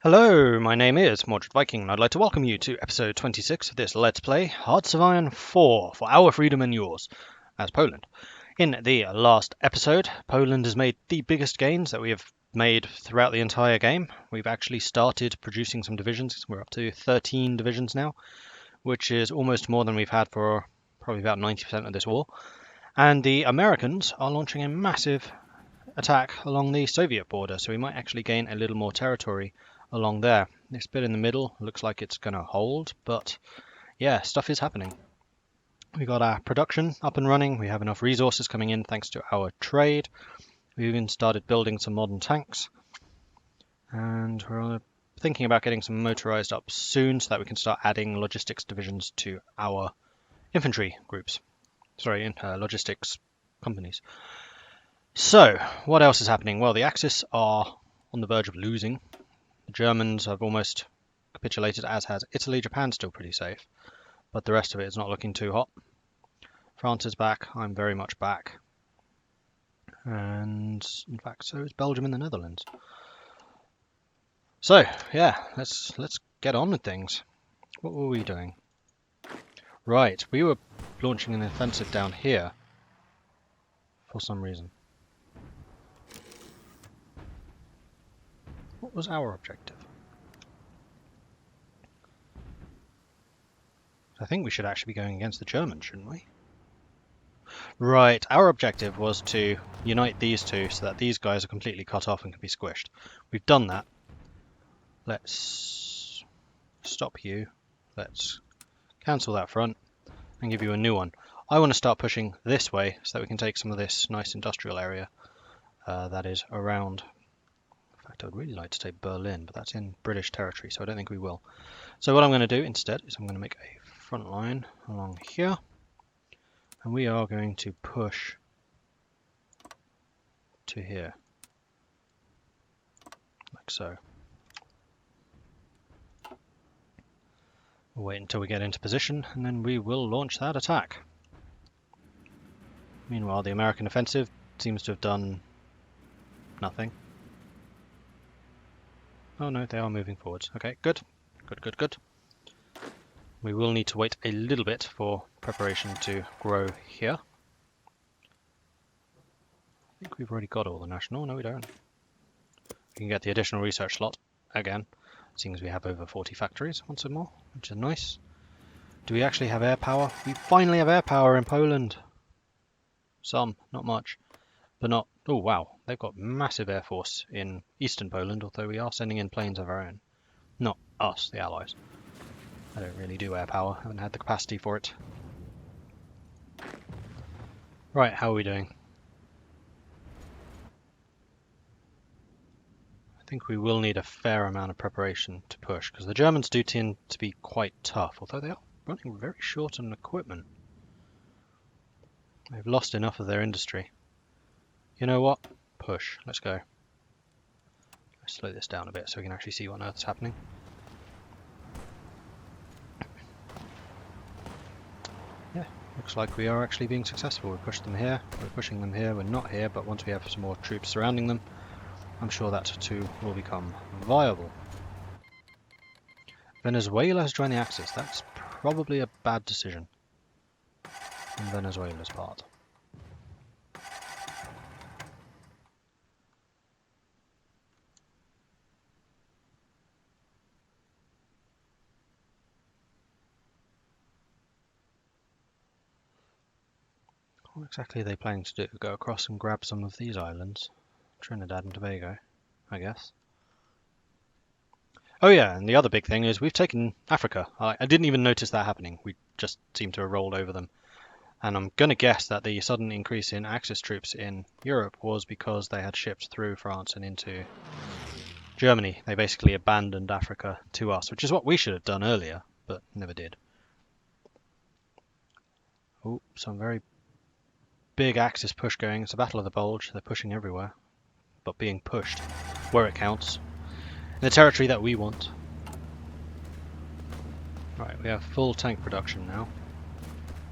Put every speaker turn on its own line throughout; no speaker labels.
Hello, my name is Mordred Viking, and I'd like to welcome you to episode 26 of this Let's Play Hearts of Iron 4 for our freedom and yours, as Poland. In the last episode, Poland has made the biggest gains that we have made throughout the entire game. We've actually started producing some divisions. We're up to 13 divisions now, which is almost more than we've had for probably about 90% of this war. And the Americans are launching a massive attack along the Soviet border, so we might actually gain a little more territory along there. This bit in the middle looks like it's going to hold, but yeah, stuff is happening. We got our production up and running. We have enough resources coming in thanks to our trade. We've even started building some modern tanks, and we're thinking about getting some motorized up soon so that we can start adding logistics divisions to our infantry groups. Logistics companies. So, what else is happening? Well, the Axis are on the verge of losing. The Germans have almost capitulated, as has Italy. Japan's still pretty safe, but the rest of it is not looking too hot. France is back. I'm very much back. And, in fact, so is Belgium and the Netherlands. So, yeah, let's get on with things. What were we doing? Right, we were launching an offensive down here for some reason. What was our objective? I think we should actually be going against the Germans, shouldn't we? Right, our objective was to unite these two so that these guys are completely cut off and can be squished. We've done that. Let's stop you. Let's cancel that front and give you a new one. I want to start pushing this way so that we can take some of this nice industrial area that is around. In fact, I would really like to take Berlin, but that's in British territory, so I don't think we will. So what I'm going to do instead is I'm going to make a front line along here, and we are going to push to here, like so. We'll wait until we get into position, and then we will launch that attack. Meanwhile, the American offensive seems to have done nothing. Oh no, they are moving forwards. Okay, good. Good. We will need to wait a little bit for preparation to grow here. I think we've already got all the national. No, we don't. We can get the additional research slot again, seeing as we have over 40 factories once more, which is nice. Do we actually have air power? We finally have air power in Poland. Some, not much, but not... Oh, wow. They've got massive air force in eastern Poland, although we are sending in planes of our own. Not us, the Allies. I don't really do air power. I haven't had the capacity for it. Right, how are we doing? I think we will need a fair amount of preparation to push, because the Germans do tend to be quite tough, although they are running very short on equipment. They've lost enough of their industry. You know what? Push. Let's go. Let's slow this down a bit so we can actually see what on earth is happening. Yeah, looks like we are actually being successful. We pushed them here, we're pushing them here, we're not here, but once we have some more troops surrounding them, I'm sure that too will become viable. Venezuela has joined the Axis. That's probably a bad decision on Venezuela's part. What exactly are they planning to do? Go across and grab some of these islands? Trinidad and Tobago, I guess. Oh yeah, and the other big thing is we've taken Africa. I didn't even notice that happening. We just seem to have rolled over them. And I'm going to guess that the sudden increase in Axis troops in Europe was because they had shipped through France and into Germany. They basically abandoned Africa to us, which is what we should have done earlier, but never did. Oh, some very big Axis push going. It's a battle of the Bulge. They're pushing everywhere, but being pushed where it counts. In the territory that we want. Right, we have full tank production now.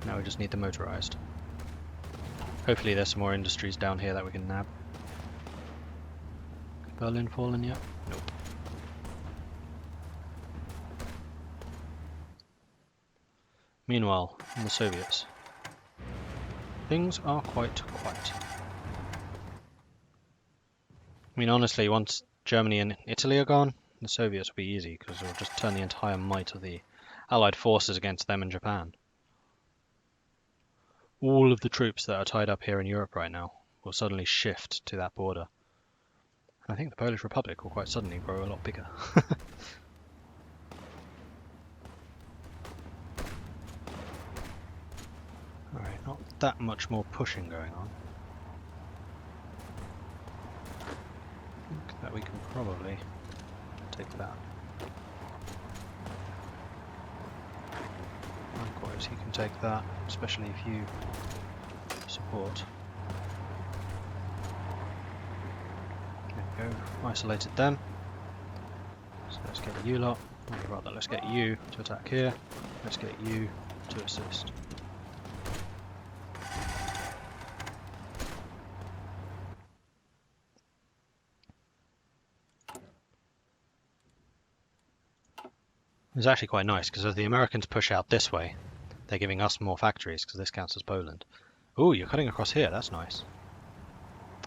Now we just need the motorized. Hopefully there's some more industries down here that we can nab. Berlin fallen yet? Nope. Meanwhile, in the Soviets, things are quite quiet. I mean, honestly, once Germany and Italy are gone, the Soviets will be easy, because it'll just turn the entire might of the Allied forces against them and Japan. All of the troops that are tied up here in Europe right now will suddenly shift to that border. I think the Polish Republic will quite suddenly grow a lot bigger. Alright, not that much more pushing going on. I think that we can probably take that. Likewise, he can take that, especially if you support. There we go, isolated them. So let's get you lot, or rather let's get you to attack here, let's get you to assist. It's actually quite nice, because as the Americans push out this way, they're giving us more factories, because this counts as Poland. Ooh, you're cutting across here, that's nice.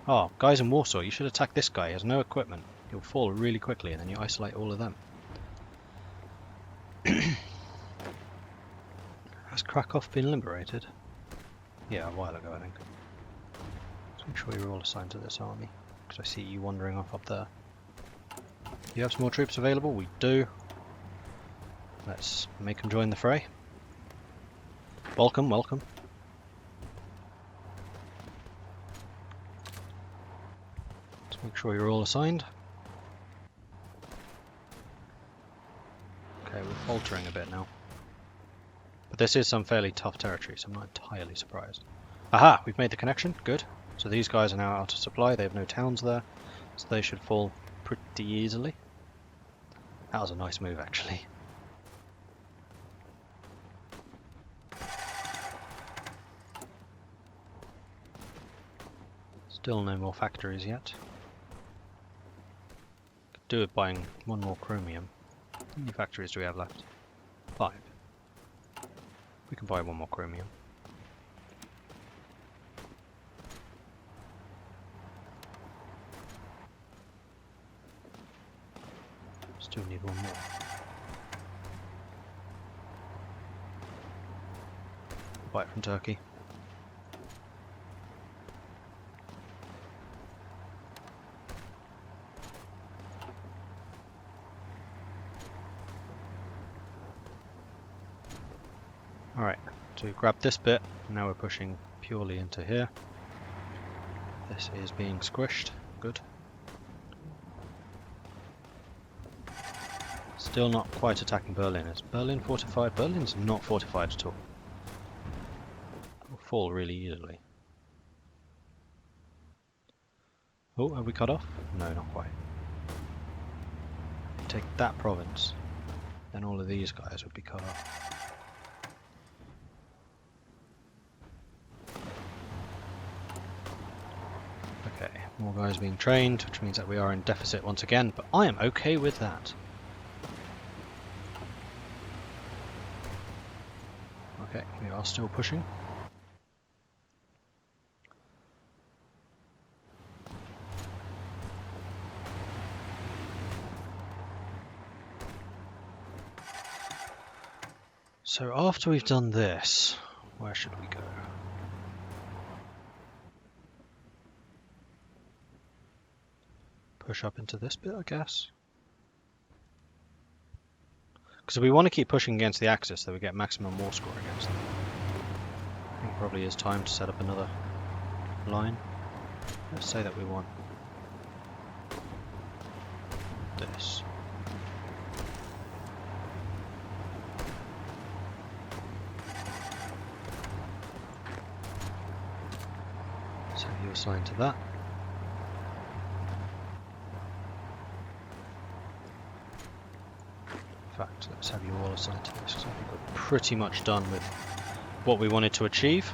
Oh, guys in Warsaw, you should attack this guy, he has no equipment. He'll fall really quickly, and then you isolate all of them. Has Krakow been liberated? Yeah, a while ago, I think. Let's make sure you're all assigned to this army, because I see you wandering off up there. You have some more troops available? We do. Let's make them join the fray. Welcome, welcome. Let's make sure you're all assigned. Okay, we're faltering a bit now. But this is some fairly tough territory, so I'm not entirely surprised. Aha! We've made the connection. Good. So these guys are now out of supply. They have no towns there, so they should fall pretty easily. That was a nice move, actually. Still no more factories yet. Could do with buying one more chromium. How many factories do we have left? 5. We can buy one more chromium. Still need one more. Buy it from Turkey. Alright, so we grabbed this bit, now we're pushing purely into here. This is being squished, good. Still not quite attacking Berlin. Is Berlin fortified? Berlin's not fortified at all. It will fall really easily. Oh, have we cut off? No, not quite. Take that province, then all of these guys would be cut off. Okay, more guys being trained, which means that we are in deficit once again, but I am okay with that. Okay, we are still pushing. So after we've done this, where should we go? Push up into this bit, I guess. Because we want to keep pushing against the Axis so we get maximum war score against them. I think it probably is time to set up another line. Let's say that we want this. So you assign to that. In fact, let's have you all assigned to this, because I think we're pretty much done with what we wanted to achieve.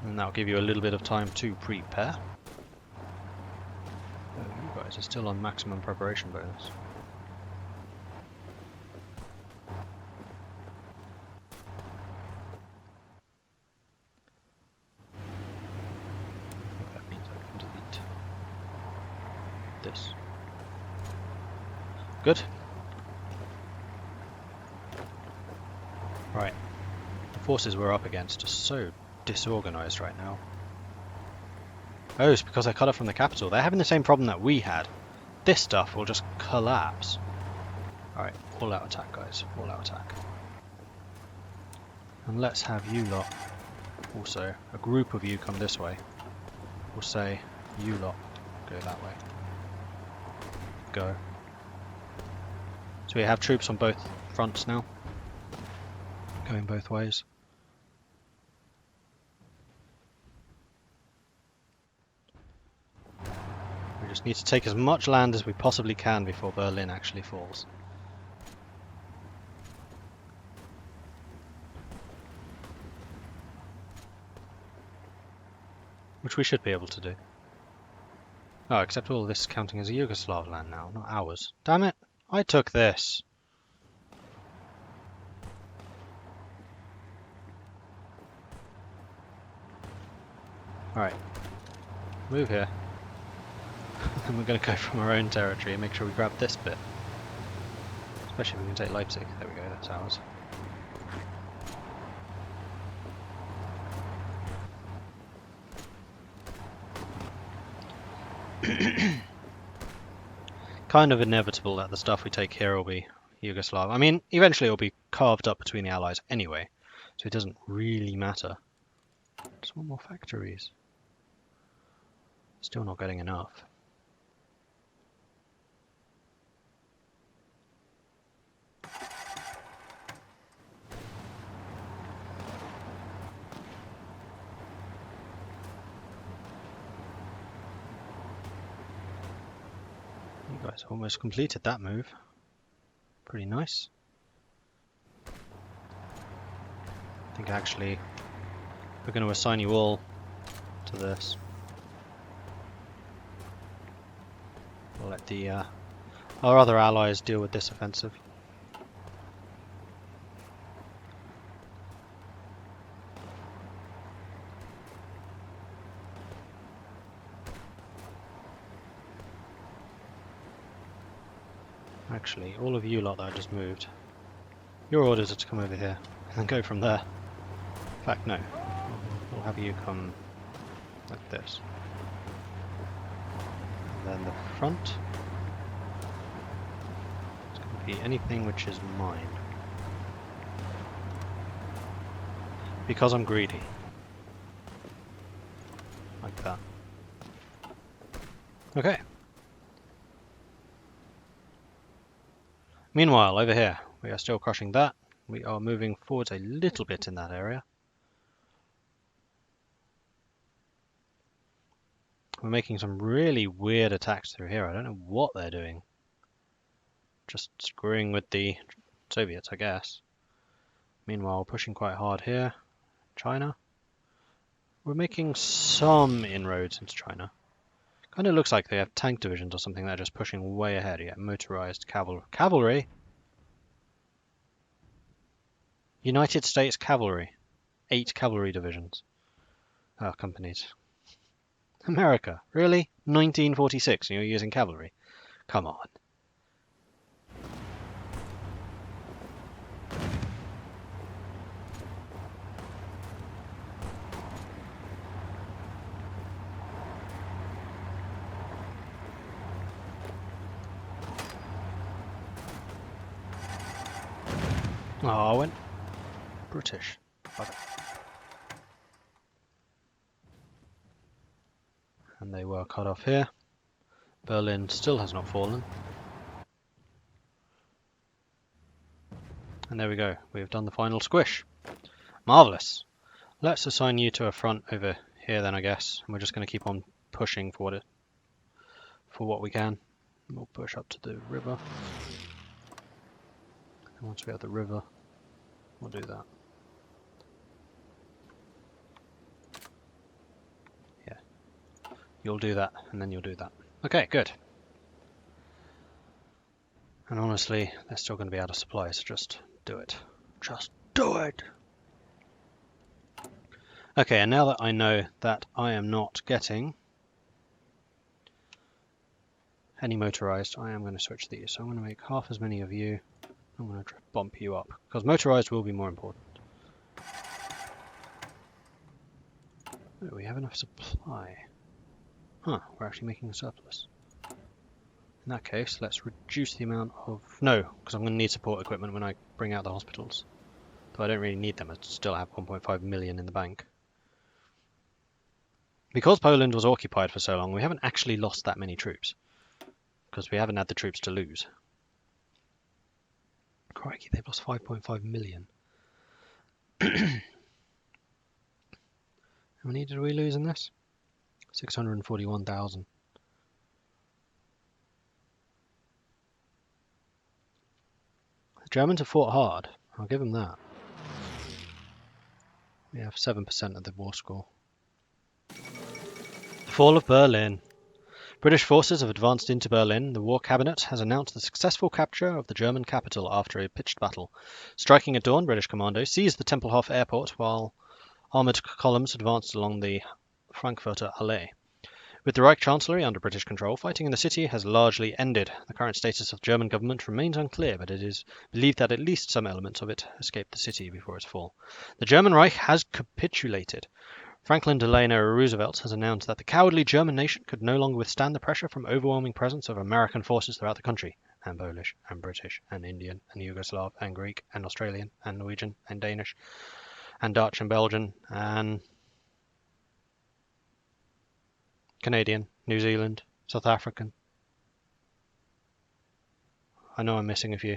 And that'll give you a little bit of time to prepare. Oh, you guys are still on maximum preparation bonus. this. Good. Right. The forces we're up against are so disorganized right now. Oh, it's because I cut off from the capital. They're having the same problem that we had. This stuff will just collapse. Alright, all out attack, guys. All out attack. And let's have you lot, also, a group of you come this way. We'll say, you lot, go that way. Go. So we have troops on both fronts now. Going both ways. We just need to take as much land as we possibly can before Berlin actually falls. Which we should be able to do. Oh, except all this counting as a Yugoslav land now, not ours. Damn it! I took this! Alright. Move here. And we're going to go from our own territory and make sure we grab this bit. Especially if we can take Leipzig. There we go, that's ours. Kind of inevitable that the stuff we take here will be Yugoslav. I mean, eventually it'll be carved up between the allies anyway, so it doesn't really matter. Just want more factories. Still not getting enough. You guys almost completed that move. Pretty nice. I think actually we're going to assign you all to this. We'll let the our other allies deal with this offensive. Actually, all of you lot that I just moved, your orders are to come over here and go from there. In fact, no. We'll have you come like this. And then the front. It's going to be anything which is mine. Because I'm greedy. Like that. Okay. Meanwhile, over here, we are still crushing that. We are moving forwards a little bit in that area. We're making some really weird attacks through here. I don't know what they're doing. Just screwing with the Soviets, I guess. Meanwhile, pushing quite hard here. China. We're making some inroads into China. Kind of looks like they have tank divisions or something that are just pushing way ahead. Yeah, motorized cavalry. United States Cavalry. 8 cavalry divisions. Oh, companies. America. Really? 1946 and you're using cavalry? Come on. Oh, I went British. Okay. And they were cut off here. Berlin still has not fallen. And there we go. We've done the final squish. Marvellous. Let's assign you to a front over here then, I guess. And we're just going to keep on pushing for what we can. We'll push up to the river. And once we have the river, we'll do that. Yeah. You'll do that, and then you'll do that. Okay, good. And honestly, they're still going to be out of supply, so just do it. Just do it! Okay, and now that I know that I am not getting any motorized. I am going to switch these. So I'm going to make half as many of you. I'm going to bump you up because motorized will be more important. Oh, we have enough supply. Huh, we're actually making a surplus. In that case, let's reduce the amount of... No, because I'm going to need support equipment when I bring out the hospitals. Though I don't really need them, I still have 1.5 million in the bank. Because Poland was occupied for so long, we haven't actually lost that many troops. Because we haven't had the troops to lose. Crikey, they've lost 5.5 million. How many did we lose in this? 641,000. The Germans have fought hard. I'll give them that. We have 7% of the war score. The fall of Berlin. British forces have advanced into Berlin. The War Cabinet has announced the successful capture of the German capital after a pitched battle. Striking at dawn, British commandos seized the Tempelhof airport while armoured columns advanced along the Frankfurter Allee. With the Reich Chancellery under British control, fighting in the city has largely ended. The current status of the German government remains unclear, but it is believed that at least some elements of it escaped the city before its fall. The German Reich has capitulated. Franklin Delano Roosevelt has announced that the cowardly German nation could no longer withstand the pressure from overwhelming presence of American forces throughout the country, and Polish, and British, and Indian, and Yugoslav, and Greek, and Australian, and Norwegian, and Danish, and Dutch, and Belgian, and Canadian, New Zealand, South African. I know I'm missing a few.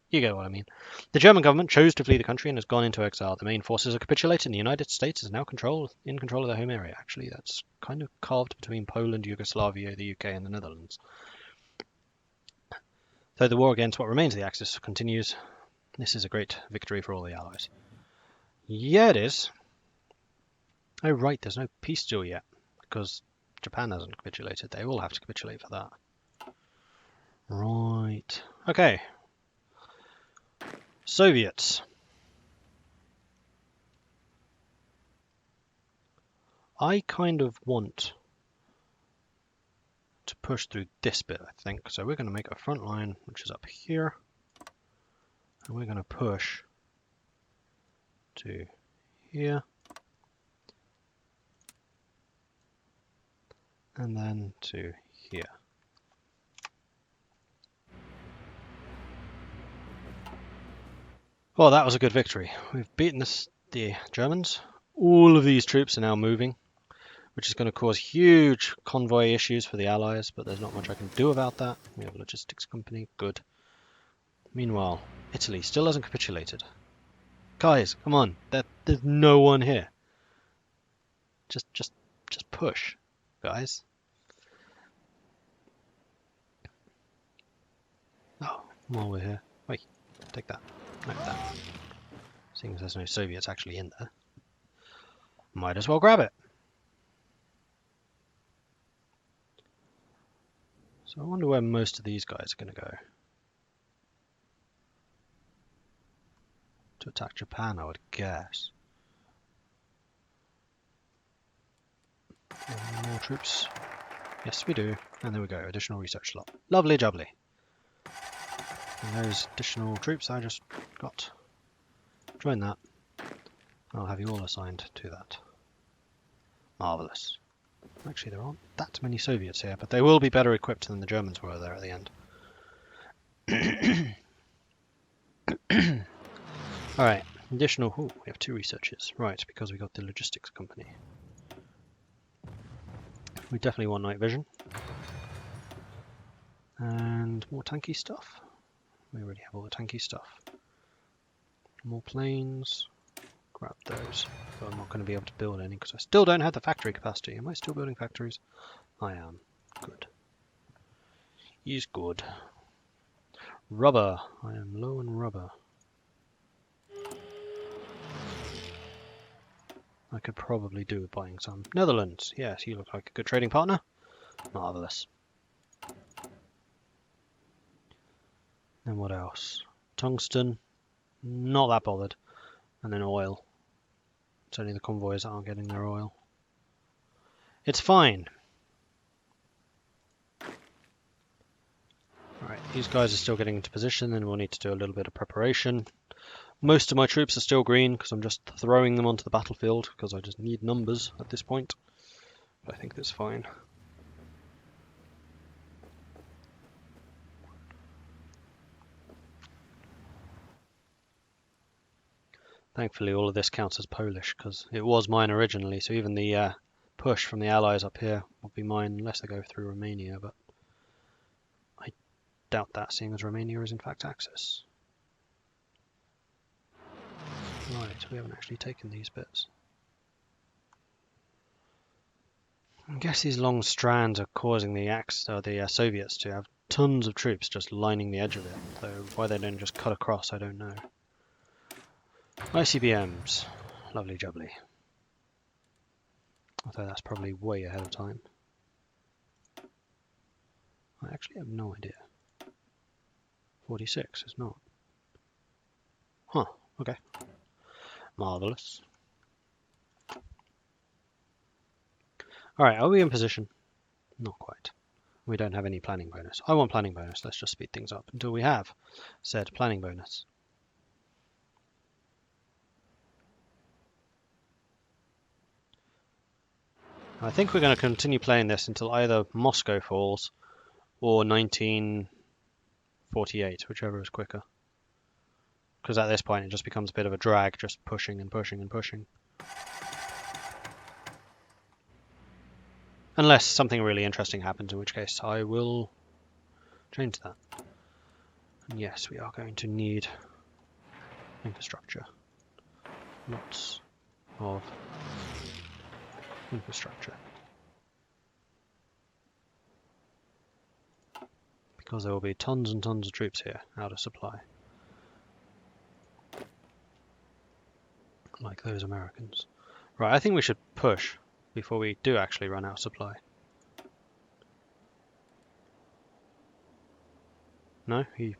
You get what I mean. The German government chose to flee the country and has gone into exile. The main forces have capitulated and the United States is now in control of their home area. Actually, that's kind of carved between Poland, Yugoslavia, the UK and the Netherlands. Though the war against what remains of the Axis continues, this is a great victory for all the Allies. Yeah, it is. Oh, right, there's no peace deal yet, because Japan hasn't capitulated. They will have to capitulate for that. Right. Okay. Soviets. I kind of want to push through this bit, I think. So we're going to make a front line, which is up here. And we're going to push to here. And then to here. Well, that was a good victory. We've beaten the Germans. All of these troops are now moving, which is going to cause huge convoy issues for the Allies, but there's not much I can do about that. We have a logistics company. Good. Meanwhile, Italy still hasn't capitulated. Guys, come on. There's no one here. Just push, guys. Oh, while we're here. Wait, take that. Like that. Seeing as there's no Soviets actually in there, might as well grab it. So I wonder where most of these guys are going to go. To attack Japan, I would guess. More troops. Yes, we do. And there we go, additional research slot. Lovely jubbly. And those additional troops I just got. Join that. I'll have you all assigned to that. Marvellous. Actually, there aren't that many Soviets here, but they will be better equipped than the Germans were there at the end. Alright, additional... Ooh, we have 2 researchers. Right, because we got the logistics company. We definitely want night vision. And more tanky stuff. We already have all the tanky stuff. More planes. Grab those. Though I'm not going to be able to build any because I still don't have the factory capacity. Am I still building factories? I am. Good. He's good. Rubber. I am low on rubber. I could probably do with buying some. Netherlands. Yes, you look like a good trading partner. Marvellous. Then what else? Tungsten. Not that bothered. And then oil. It's only the convoys that aren't getting their oil. It's fine. these guys are still getting into position, and we'll need to do a little bit of preparation. Most of my troops are still green because I'm just throwing them onto the battlefield because I just need numbers at this point. But I think that's fine. Thankfully all of this counts as Polish because it was mine originally, so even the push from the Allies up here will be mine unless they go through Romania, but I doubt that, seeing as Romania is in fact Axis. Right, we haven't actually taken these bits. I guess these long strands are causing the Soviets to have tons of troops just lining the edge of it, though why they don't just cut across I don't know. ICBMs, lovely jubbly. Although that's probably way ahead of time. I actually have no idea. 46 is not. Huh, okay. Marvellous. Alright, are we in position? Not quite. We don't have any planning bonus. I want planning bonus. Let's just speed things up until we have said planning bonus. I think we're going to continue playing this until either Moscow falls or 1948, whichever is quicker. Because at this point it just becomes a bit of a drag, just pushing and pushing and pushing. Unless something really interesting happens, in which case I will change that. And yes, we are going to need infrastructure. Lots of infrastructure. Because there will be tons and tons of troops here out of supply. Like those Americans. Right, I think we should push before we do actually run out of supply. No? You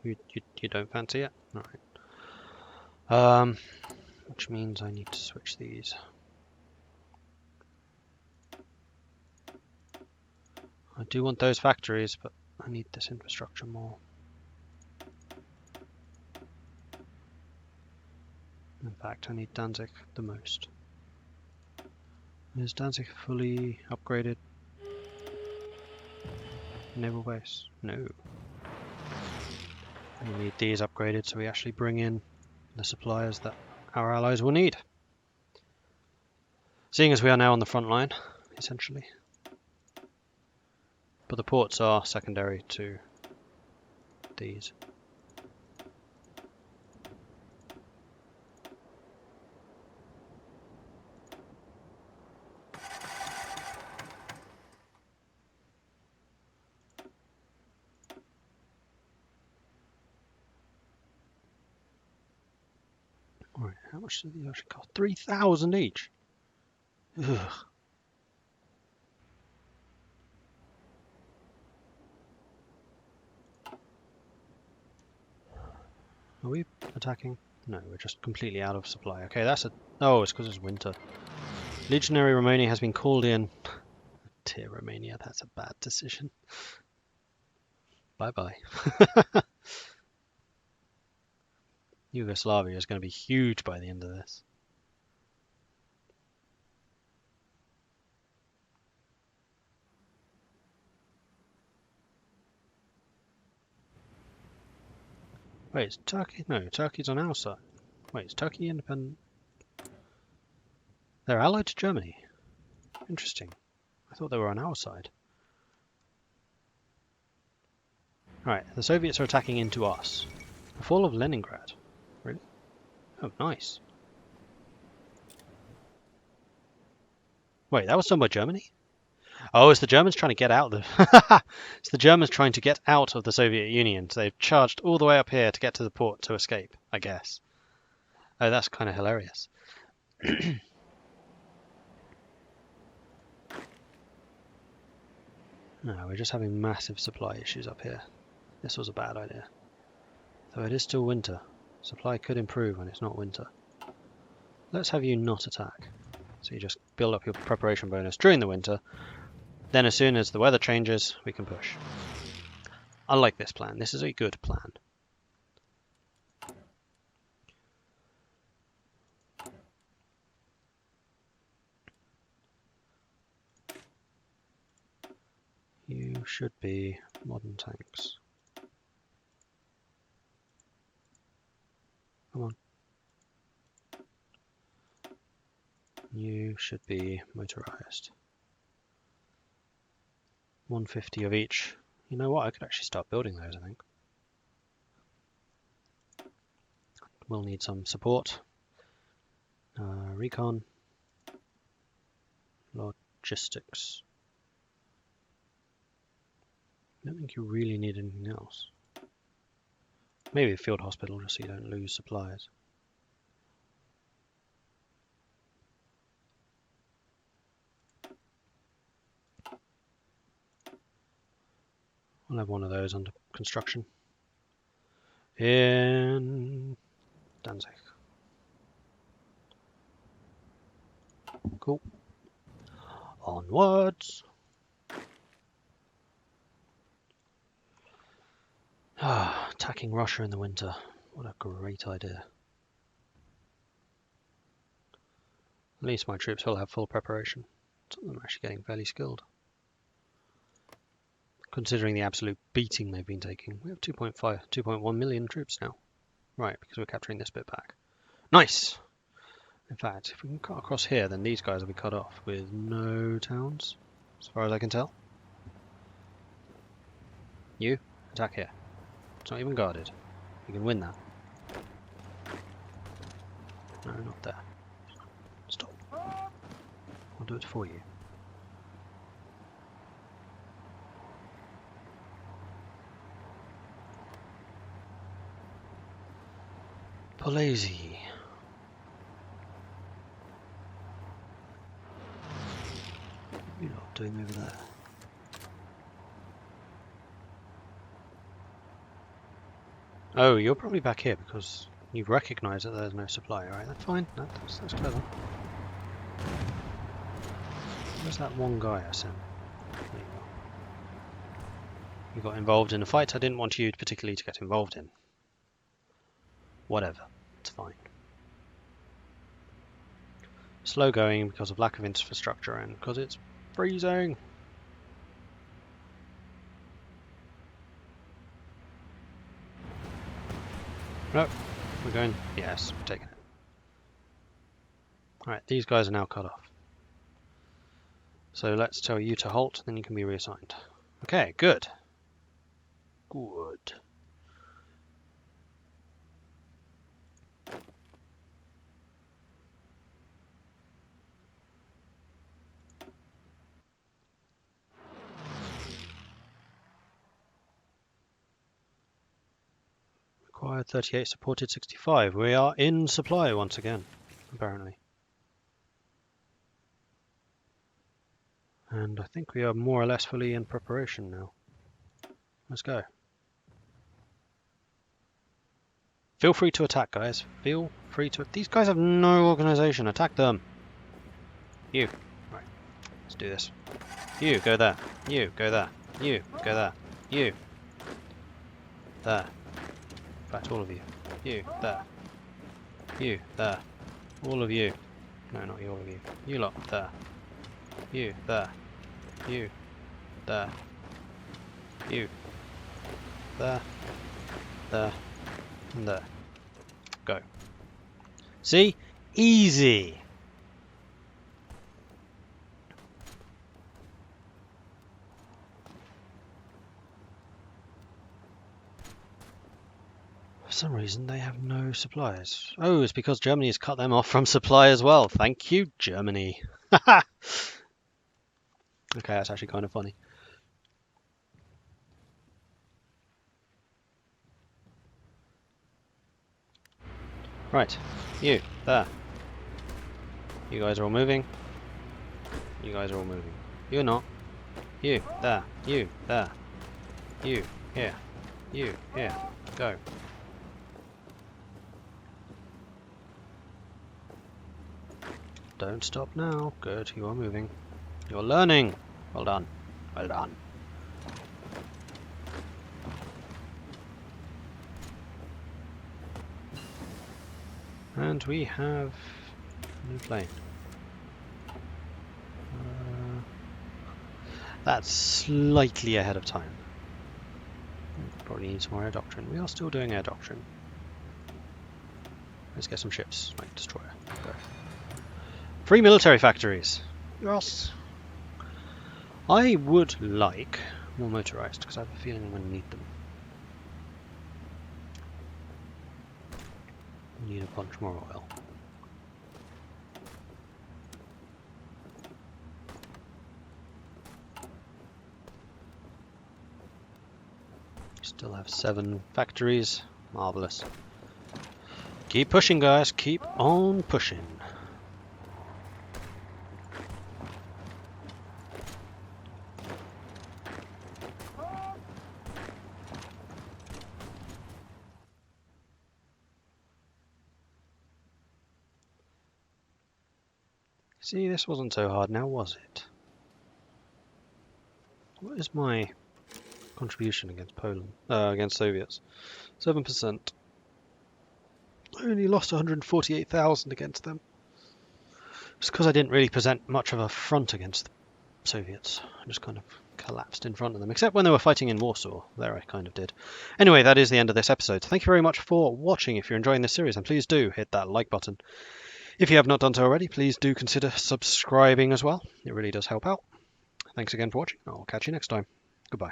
don't fancy it? Alright. Which means I need to switch these. I do want those factories, but I need this infrastructure more. In fact, I need Danzig the most. Is Danzig fully upgraded? Naval base? No. We need these upgraded so we actually bring in the suppliers that our allies will need. Seeing as we are now on the front line, essentially. But the ports are secondary to these. Alright, how much do these actually cost? 3,000 each! Ugh. Are we attacking? No, we're just completely out of supply. Okay, that's a... Oh, it's because it's winter. Legionary Romania has been called in. Dear Romania, that's a bad decision. Bye-bye. Yugoslavia is going to be huge by the end of this. Wait, is Turkey? No, Turkey's on our side. Wait, is Turkey independent? They're allied to Germany. Interesting. I thought they were on our side. Right, the Soviets are attacking into us. The fall of Leningrad. Really? Oh, nice. Wait, that was done by Germany? Oh, it's the Germans trying to get out of the... It's the Germans trying to get out of the Soviet Union. So they've charged all the way up here to get to the port to escape, I guess. Oh, that's kind of hilarious. No, we're just having massive supply issues up here. This was a bad idea. Though it is still winter. Supply could improve when it's not winter. Let's have you not attack. So you just build up your preparation bonus during the winter. Then as soon as the weather changes, we can push. I like this plan. This is a good plan. You should be modern tanks. Come on. You should be motorized. 150 of each. You know what? I could actually start building those, I think. We'll need some support. Recon. Logistics. I don't think you really need anything else. Maybe a field hospital just so you don't lose supplies. I'll have one of those under construction. In Danzig. Cool. Onwards. Attacking Russia in the winter. What a great idea. At least my troops will have full preparation. Some of them are actually getting fairly skilled. Considering the absolute beating they've been taking. We have 2.1 million troops now. Right, because we're capturing this bit back. Nice! In fact, if we can cut across here, then these guys will be cut off with no towns, as far as I can tell. You, attack here. It's not even guarded. You can win that. No, not there. Stop. I'll do it for you. Polesi. What are you lot doing over there? Oh, you're probably back here because you've recognised that there's no supply, right? That's fine. That's clever. Where's that one guy I sent? There you go. You got involved in a fight I didn't want you particularly to get involved in. Whatever. It's fine. Slow going because of lack of infrastructure and because it's freezing. Nope. We're going. Yes, we're taking it. Alright, these guys are now cut off. So let's tell you to halt, then you can be reassigned. Okay, good. Good. Required 38, supported 65. We are in supply once again, apparently. And I think we are more or less fully in preparation now. Let's go. Feel free to attack, guys. Feel free to... These guys have no organization. Attack them. You. Right. Let's do this. You, go there. You, go there. You, go there. You. There. In fact, all of you. You, there. You, there. All of you. No, not all of you. You lot, there. You, there. You, there. You, there. There. And there. Go. See? Easy! For some reason they have no supplies. Oh, it's because Germany has cut them off from supply as well. Thank you, Germany. Okay, that's actually kind of funny. Right, you, there. You guys are all moving. You guys are all moving. You're not. You, there. You, there. You, here. You, here. Go. Don't stop now. Good, you are moving. You're learning. Well done. Well done. And we have a new plane. That's slightly ahead of time. Probably need some more air doctrine. We are still doing air doctrine. Let's get some ships, like destroyer. Go. 3 military factories. Yes. I would like more motorized because I have a feeling I'm going to need them. Need a bunch more oil. Still have 7 factories. Marvelous. Keep pushing, guys. Keep on pushing. See, this wasn't so hard now, was it? What is my contribution against Poland? Against Soviets? 7%. I only lost 148,000 against them. It's because I didn't really present much of a front against the Soviets. I just kind of collapsed in front of them, except when they were fighting in Warsaw. There I kind of did. Anyway, that is the end of this episode. Thank you very much for watching. If you're enjoying this series, and please do hit that like button. If you have not done so already, please do consider subscribing as well. It really does help out. Thanks again for watching. I'll catch you next time. Goodbye.